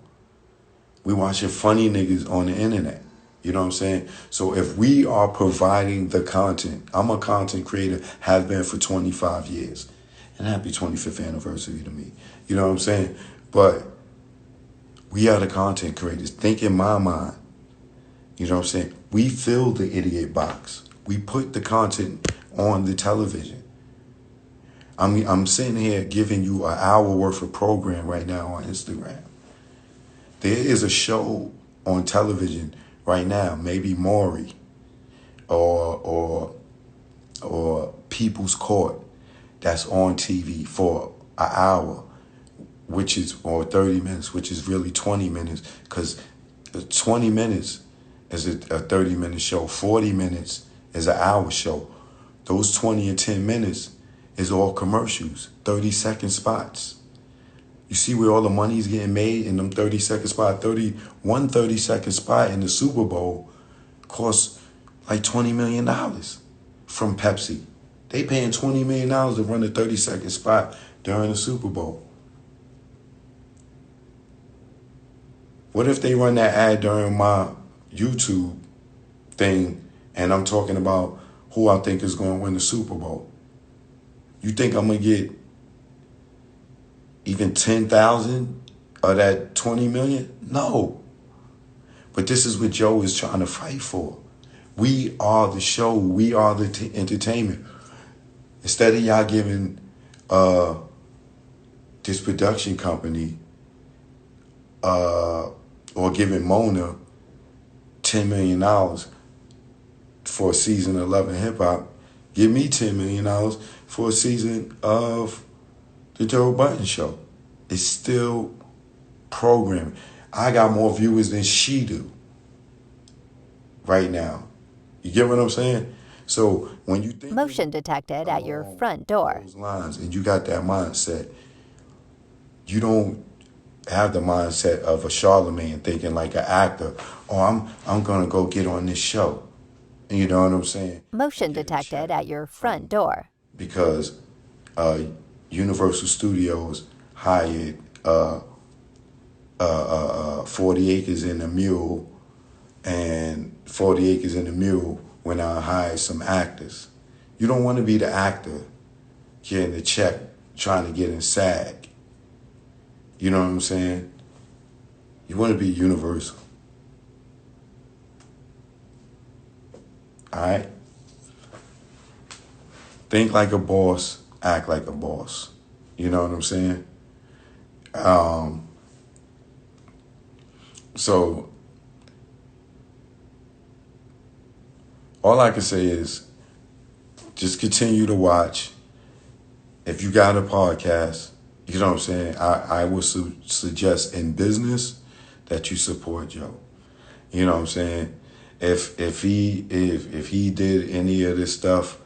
We watching funny niggas on the internet. You know what I'm saying? So if we are providing the content, I'm a content creator, have been for 25 years. And happy 25th anniversary to me. You know what I'm saying? But we are the content creators. Think in my mind. You know what I'm saying? We fill the idiot box. We put the content on the television. I'm sitting here giving you an hour worth of program right now on Instagram. There is a show on television right now, maybe Maury or People's Court, that's on TV for an hour, or 30 minutes, which is really 20 minutes, because 20 minutes is a 30-minute show. 40 minutes is an hour show. Those 20 and 10 minutes is all commercials, 30-second spots. You see where all the money is getting made in them 30-second spot. 30-second spot in the Super Bowl costs like $20 million from Pepsi. They paying $20 million to run a 30-second spot during the Super Bowl. What if they run that ad during my YouTube thing and I'm talking about who I think is going to win the Super Bowl? You think I'm going to get even 10,000 of that 20 million? No. But this is what Joe is trying to fight for. We are the show. We are the entertainment. Instead of y'all giving this production company or giving Mona $10 million for a season of Love and Hip Hop, give me $10 million for a season of the Joe Budden Show. It's still programming. I got more viewers than she do right now. You get what I'm saying? So when you think
Motion detected at your front door.
those lines and you got that mindset, you don't have the mindset of a Charlamagne thinking like an actor. Oh, I'm gonna go get on this show. You know what I'm saying?
Motion detected at your front door.
Because Universal Studios hired 40 Acres in the Mule, and 40 Acres in the Mule went out and hired some actors. You don't want to be the actor getting the check trying to get in SAG. You know what I'm saying? You want to be Universal. All right? Think like a boss, act like a boss. You know what I'm saying? So all I can say is just continue to watch. If you got a podcast, you know what I'm saying, I would suggest in business that you support Joe. You know what I'm saying? If he did any of this stuff,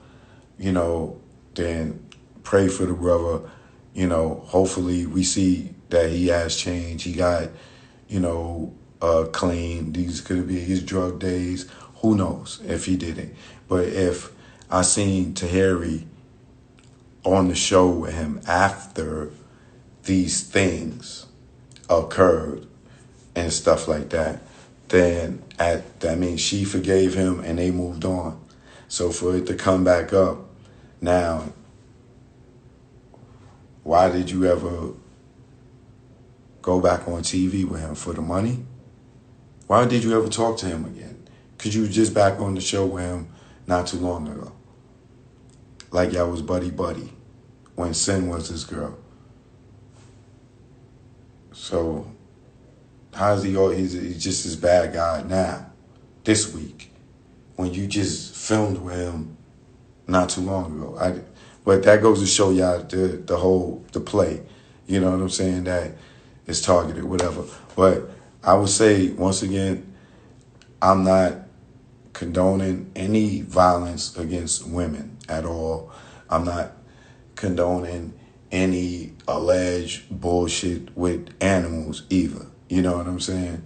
you know, then pray for the brother. You know, hopefully we see that he has changed. He got, you know, clean. These could be his drug days. Who knows if he did it. But if I seen Tahiri on the show with him after these things occurred, and stuff like that, then that means she forgave him and they moved on. So for it to come back up now, why did you ever go back on TV with him? For the money? Why did you ever talk to him again? Because you was just back on the show with him not too long ago. Like y'all was buddy when Sin was his girl. So how's he's just this bad guy now, this week, when you just filmed with him not too long ago? But that goes to show y'all the play. You know what I'm saying? That it's targeted, whatever. But I would say, once again, I'm not condoning any violence against women at all. I'm not condoning any alleged bullshit with animals either. You know what I'm saying?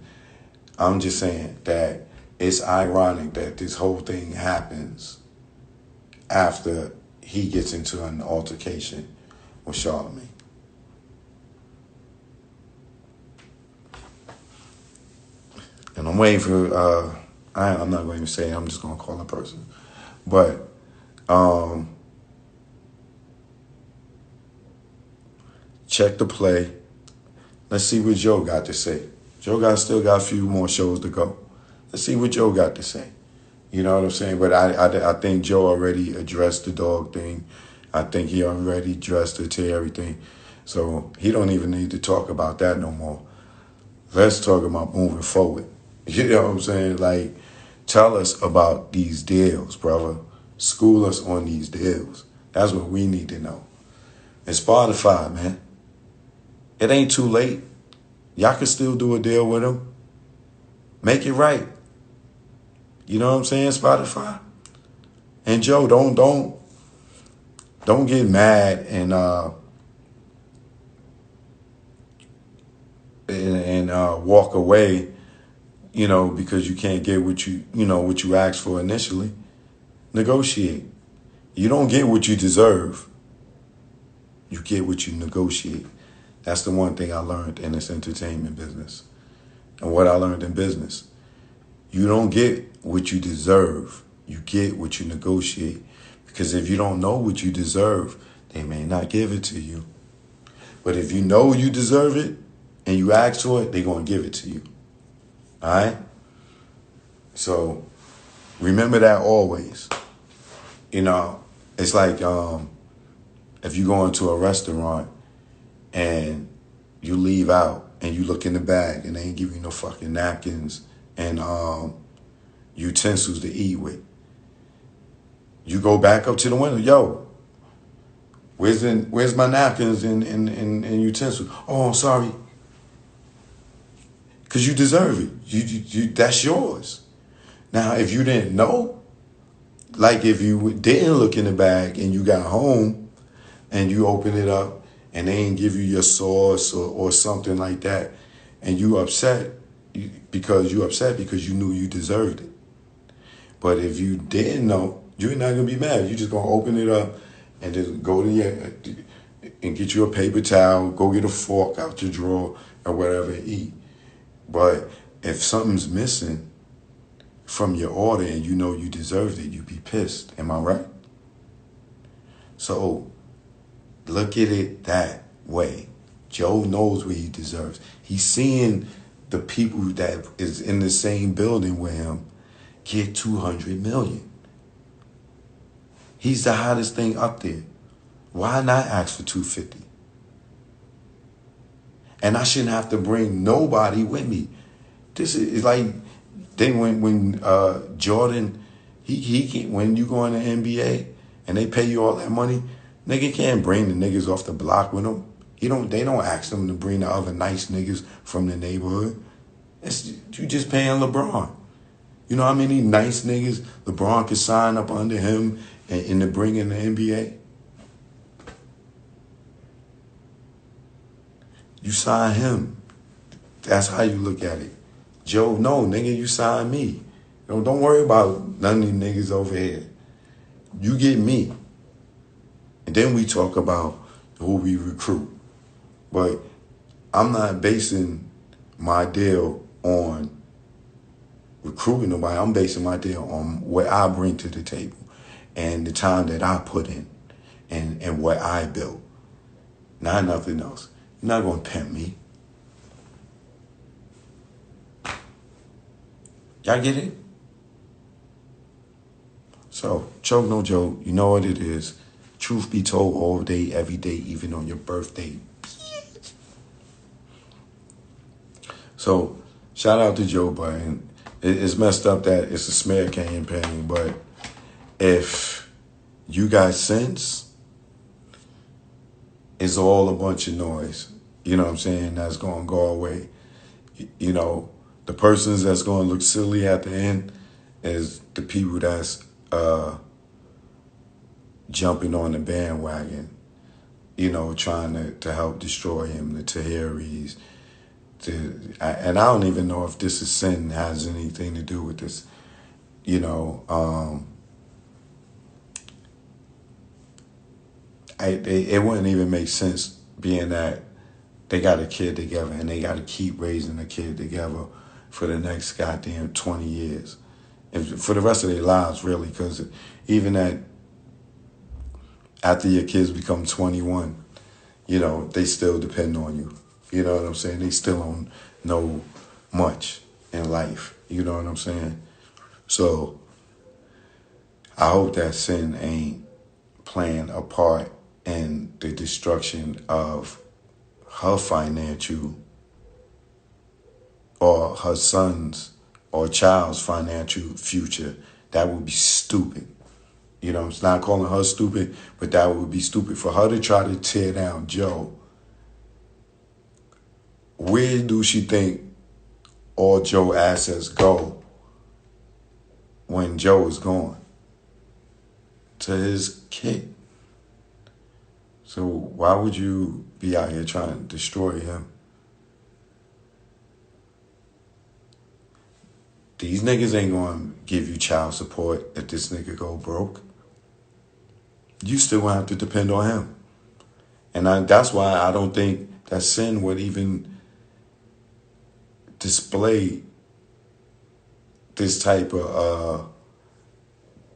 I'm just saying that it's ironic that this whole thing happens after he gets into an altercation with Charlamagne. And I'm waiting for, I'm not going to say it, I'm just going to call a person. But, check the play. Let's see what Joe got to say. Joe still got a few more shows to go. Let's see what Joe got to say. You know what I'm saying? But I think Joe already addressed the dog thing. I think he already addressed the Terry thing. So he don't even need to talk about that no more. Let's talk about moving forward. You know what I'm saying? Like, tell us about these deals, brother. School us on these deals. That's what we need to know. And Spotify, man. It ain't too late. Y'all can still do a deal with them. Make it right. You know what I'm saying, Spotify? And Joe, don't get mad and walk away, you know, because you can't get what you asked for initially. Negotiate. You don't get what you deserve. You get what you negotiate. That's the one thing I learned in this entertainment business. And what I learned in business. You don't get what you deserve. You get what you negotiate. Because if you don't know what you deserve, they may not give it to you. But if you know you deserve it and you ask for it, they're going to give it to you. All right? So remember that always. You know, it's like if you go into a restaurant and you leave out and you look in the bag and they ain't give you no fucking napkins and utensils to eat with. You go back up to the window, yo, where's my napkins and utensils? Oh, I'm sorry. Because you deserve it. You that's yours. Now, if you didn't know, like if you didn't look in the bag and you got home and you open it up and they ain't give you your sauce or something like that, and you upset because you knew you deserved it. But if you didn't know, you're not gonna be mad. You're just gonna open it up and just go to and get you a paper towel, go get a fork out your drawer or whatever and eat. But if something's missing from your order and you know you deserved it, you'd be pissed. Am I right? So look at it that way. Joe knows what he deserves. He's seeing the people that is in the same building with him get 200 million. He's the hottest thing up there. Why not ask for 250? And I shouldn't have to bring nobody with me. This is like then when Jordan, he when you go in the NBA and they pay you all that money, nigga can't bring the niggas off the block with them. They don't ask them to bring the other nice niggas from the neighborhood. You just paying LeBron. You know how many nice niggas LeBron could sign up under him and to bring in the NBA? You sign him. That's how you look at it. Joe, no, nigga, you sign me. Don't worry about none of these niggas over here. You get me. And then we talk about who we recruit. But I'm not basing my deal on recruiting nobody. I'm basing my deal on what I bring to the table and the time that I put in and what I built. Not nothing else. You're not going to pimp me. Y'all get it? So, choke no joke. You know what it is. Truth be told, all day, every day, even on your birthday. So, shout out to Joe Budden. It's messed up that it's a smear campaign, but if you got sense, it's all a bunch of noise. You know what I'm saying? That's going to go away. You know, the persons that's going to look silly at the end is the people that's jumping on the bandwagon, you know, trying to help destroy him, the Tahiris. And I don't even know if this is sin has anything to do with this, you know. It wouldn't even make sense being that they got a kid together and they got to keep raising a kid together for the next goddamn 20 years. And for the rest of their lives, really, because even after your kids become 21, you know, they still depend on you. You know what I'm saying? They still don't know much in life. You know what I'm saying? So I hope that sin ain't playing a part in the destruction of her financial or her son's or child's financial future. That would be stupid. You know, it's not calling her stupid, but that would be stupid for her to try to tear down Joe. Where do she think all Joe assets go when Joe is gone? To his kid. So why would you be out here trying to destroy him? These niggas ain't gonna give you child support if this nigga go broke. You still gonna have to depend on him. And that's why I don't think that sin would even display this type of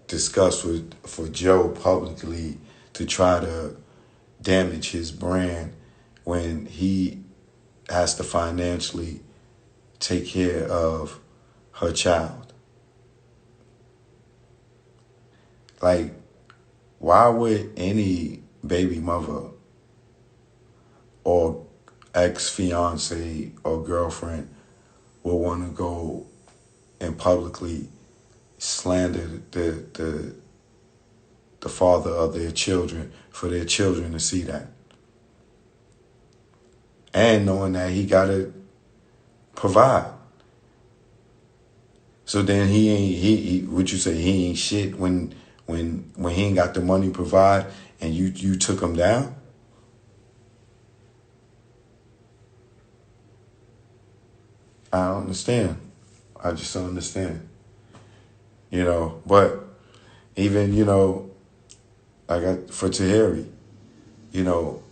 disgust for Joe publicly to try to damage his brand when he has to financially take care of her child. Like, why would any baby mother or ex-fiance or girlfriend will want to go and publicly slander the father of their children for their children to see that? And knowing that he got to provide. So then he would you say he ain't shit when he ain't got the money to provide and you took him down? I don't understand. I just don't understand. You know, but even, you know, for Tahiri, you know,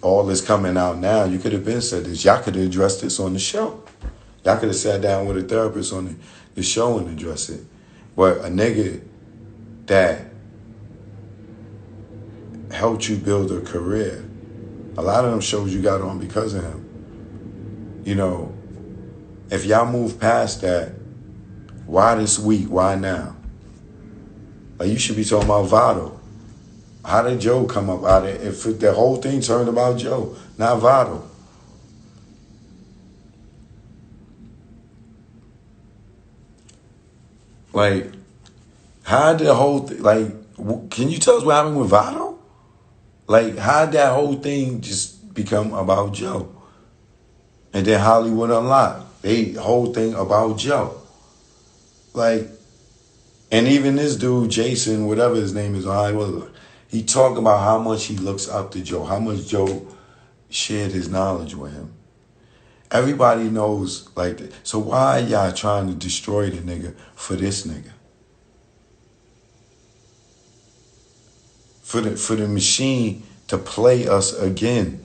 all this coming out now, you could have been said this. Y'all could have addressed this on the show. Y'all could have sat down with a therapist on the show and addressed it. But a nigga that helped you build a career, a lot of them shows you got on because of him. You know, if y'all move past that, why this week? Why now? Like, you should be talking about Vado. How did Joe come up out of it? If the whole thing turned about Joe, not Vado. Like, how did the whole thing, like, can you tell us what happened with Vado? Like, how did that whole thing just become about Joe? And then Hollywood Unlocked, the whole thing about Joe. Like, and even this dude, Jason, whatever his name is on Hollywood, he talked about how much he looks up to Joe, how much Joe shared his knowledge with him. Everybody knows like that. So why y'all trying to destroy the nigga for this nigga? For the machine to play us again.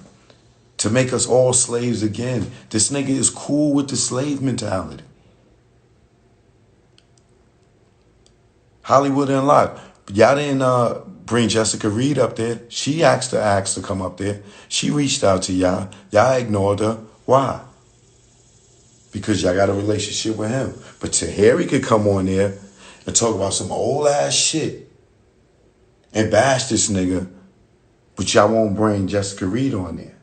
to make us all slaves again. This nigga is cool with the slave mentality. Hollywood Unlocked. Y'all didn't bring Jessica Reed up there. She asked to come up there. She reached out to y'all. Y'all ignored her. Why? Because y'all got a relationship with him. But Tahiri could come on there and talk about some old ass shit and bash this nigga, but y'all won't bring Jessica Reed on there.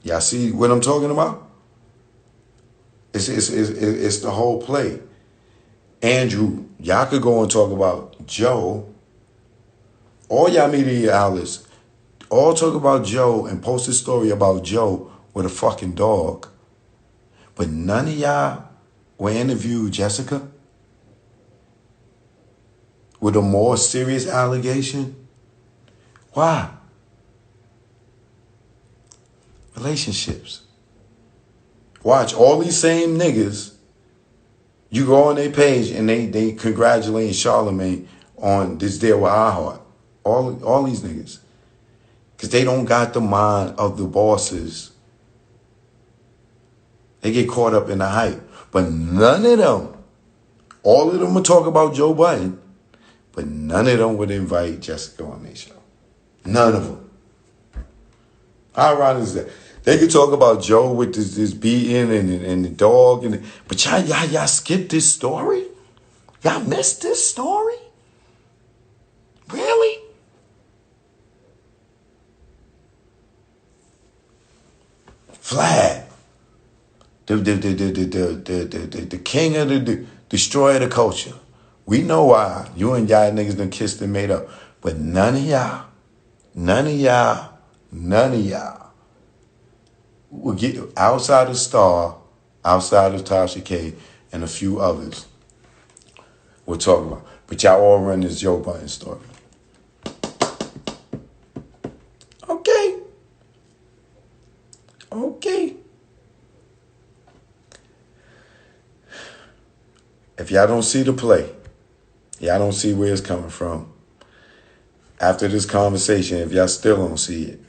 Y'all see what I'm talking about? It's the whole play. Andrew, y'all could go and talk about Joe. All y'all media outlets, all talk about Joe and post a story about Joe with a fucking dog. But none of y'all will interview Jessica with a more serious allegation. Why? Relationships. Watch, all these same niggas, you go on their page and they congratulating Charlamagne on this deal with iHeart. All these niggas. Because they don't got the mind of the bosses. They get caught up in the hype. But none of them, all of them will talk about Joe Budden, but none of them would invite Jessica on their show. None of them. How ironic is that? They could talk about Joe with this beating and the dog, but y'all skipped this story? Y'all missed this story? Really? Vlad, the king of the destroyer of the culture. We know why. You and y'all niggas done kissed and made up. But none of y'all will get outside of Star, outside of Tasha K, and a few others we're talking about. But y'all all run this Joe Budden story. Okay. If y'all don't see the play, y'all don't see where it's coming from, after this conversation, if y'all still don't see it,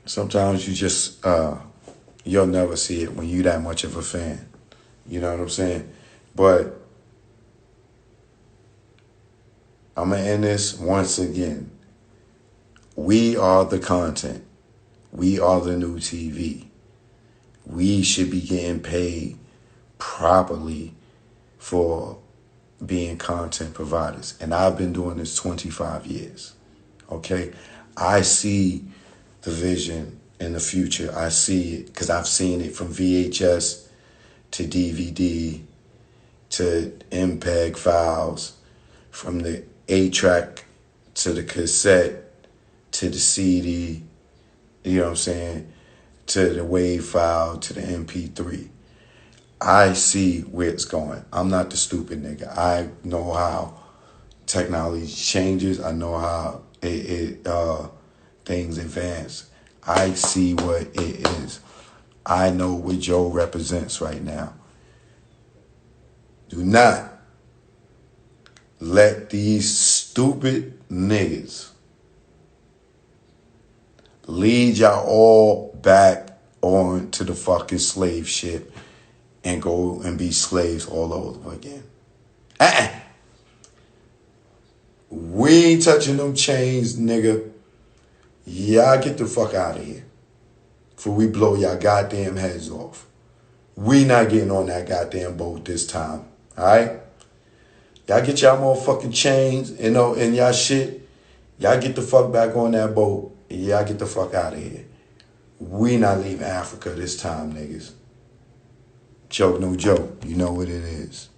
sometimes you just, you'll never see it when you that much of a fan. You know what I'm saying? But I'm going to end this once again. We are the content. We are the new TV. We should be getting paid properly for being content providers. And I've been doing this 25 years. Okay? I see the vision in the future. I see it because I've seen it from VHS to DVD to MPEG files, from the 8-track to the cassette to the CD, you know what I'm saying, to the WAV file, to the MP3. I see where it's going. I'm not the stupid nigga. I know how technology changes. I know how things advance. I see what it is. I know what Joe represents right now. Do not let these stupid niggas lead y'all all back on to the fucking slave ship and go and be slaves all over again. We ain't touching them chains, nigga. Y'all get the fuck out of here before we blow y'all goddamn heads off. We not getting on that goddamn boat this time, all right? Y'all get y'all motherfucking chains and y'all shit. Y'all get the fuck back on that boat. And y'all get the fuck out of here. We not leaving Africa this time, niggas. Choke no joke. You know what it is.